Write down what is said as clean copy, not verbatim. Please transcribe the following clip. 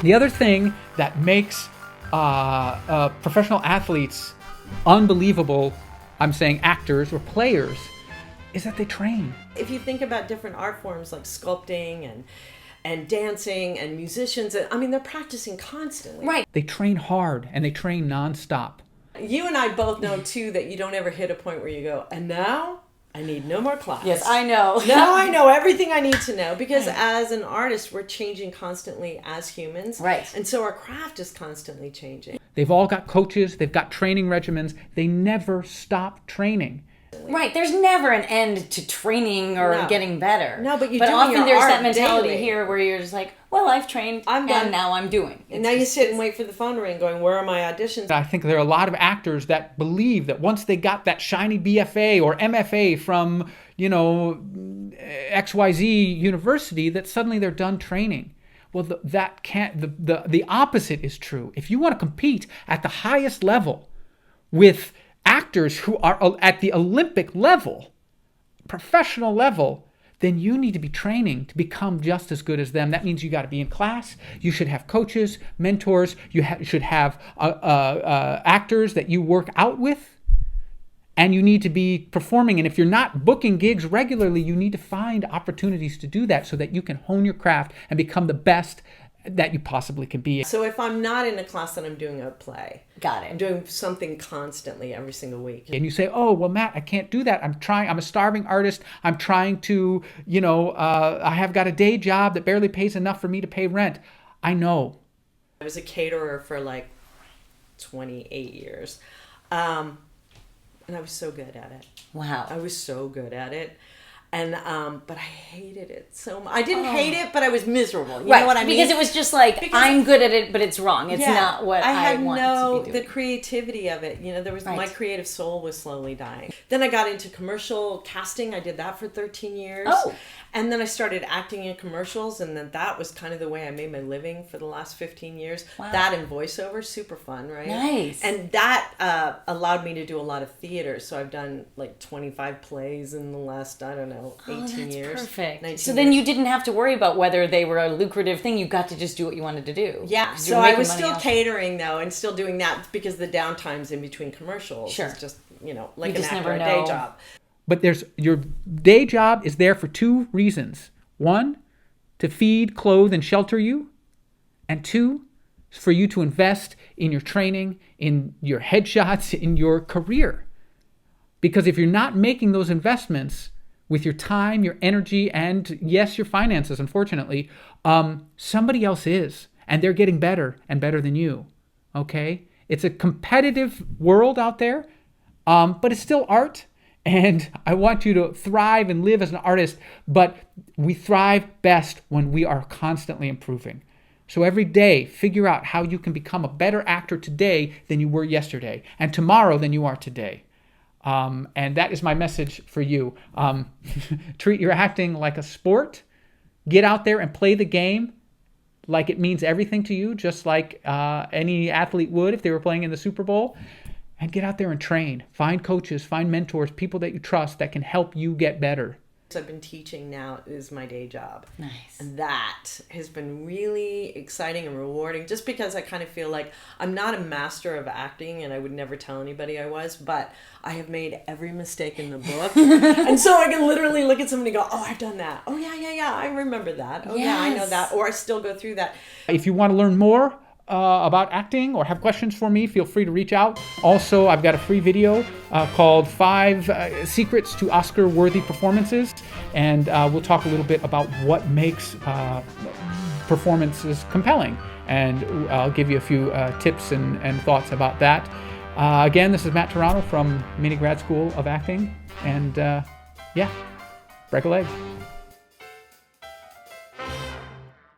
The other thing that makes professional athletes unbelievable, I'm saying actors or players, is that they train. If you think about different art forms like sculpting and dancing and musicians, I mean, they're practicing constantly. Right. They train hard and they train nonstop. You and I both know, too, that you don't ever hit a point where you go, and now I need no more class. Yes, I know. Now I know everything I need to know, because as an artist, we're changing constantly as humans. Right. And so our craft is constantly changing. They've all got coaches, they've got training regimens. They never stop training. Right, there's never an end to training or getting better. No, but often there's that mentality daily. Here where you're just like, well, I've trained I'm done. and now I'm doing. And now you sit and wait for the phone to ring going, where are my auditions? I think there are a lot of actors that believe that once they got that shiny BFA or MFA from, XYZ university, that suddenly they're done training. Well, the opposite is true. If you want to compete at the highest level with actors who are at the Olympic level, professional level, then you need to be training to become just as good as them. That means you got to be in class. You should have coaches, mentors. You should have actors that you work out with. And you need to be performing. And if you're not booking gigs regularly, you need to find opportunities to do that so that you can hone your craft and become the best that you possibly can be. So if I'm not in a class, then I'm doing a play. Got it. I'm doing something constantly every single week. And you say, oh, well, Matt, I can't do that. I'm a starving artist. I'm trying to, I have got a day job that barely pays enough for me to pay rent. I know. I was a caterer for like 28 years. And I was so good at it. Wow. I was so good at it. And, but I hated it so much. I didn't hate it, but I was miserable. You know what I mean? Because it was just like, I'm good at it, but it's wrong. It's not what I want to be doing. The creativity of it. There was my creative soul was slowly dying. Then I got into commercial casting. I did that for 13 years. Oh. And then I started acting in commercials, and then that was kind of the way I made my living for the last 15 years. Wow. That and voiceover, super fun, right? Nice. And that allowed me to do a lot of theater. So I've done like 25 plays in the last, 18 years. Perfect. 19 so then years. you didn't have to worry about whether they were a lucrative thing. You got to just do what you wanted to do. Yeah. So I was still catering though, and still doing that because the downtimes in between commercials is just, like an actor, a day job. But your day job is there for two reasons. One, to feed, clothe, and shelter you. And two, for you to invest in your training, in your headshots, in your career. Because if you're not making those investments with your time, your energy, and yes, your finances, unfortunately, somebody else is. And they're getting better and better than you. Okay? It's a competitive world out there, but it's still art. And I want you to thrive and live as an artist, but we thrive best when we are constantly improving. So every day, figure out how you can become a better actor today than you were yesterday, and tomorrow than you are today. And that is my message for you. Treat your acting like a sport. Get out there and play the game like it means everything to you, just like any athlete would if they were playing in the Super Bowl. And get out there and train. Find coaches, find mentors, people that you trust that can help you get better. I've been teaching now is my day job. Nice. And that has been really exciting and rewarding just because I kind of feel like I'm not a master of acting and I would never tell anybody I was, but I have made every mistake in the book. And so I can literally look at somebody and go, oh, I've done that. Oh, yeah, I remember that. Oh, yeah, I know that. Or I still go through that. If you want to learn more about acting or have questions for me, feel free to reach out. Also, I've got a free video called 5 Secrets to Oscar-Worthy Performances, and we'll talk a little bit about what makes performances compelling, and I'll give you a few tips and thoughts about that. Again, this is Matt Toronto from Grad School of Acting, and break a leg.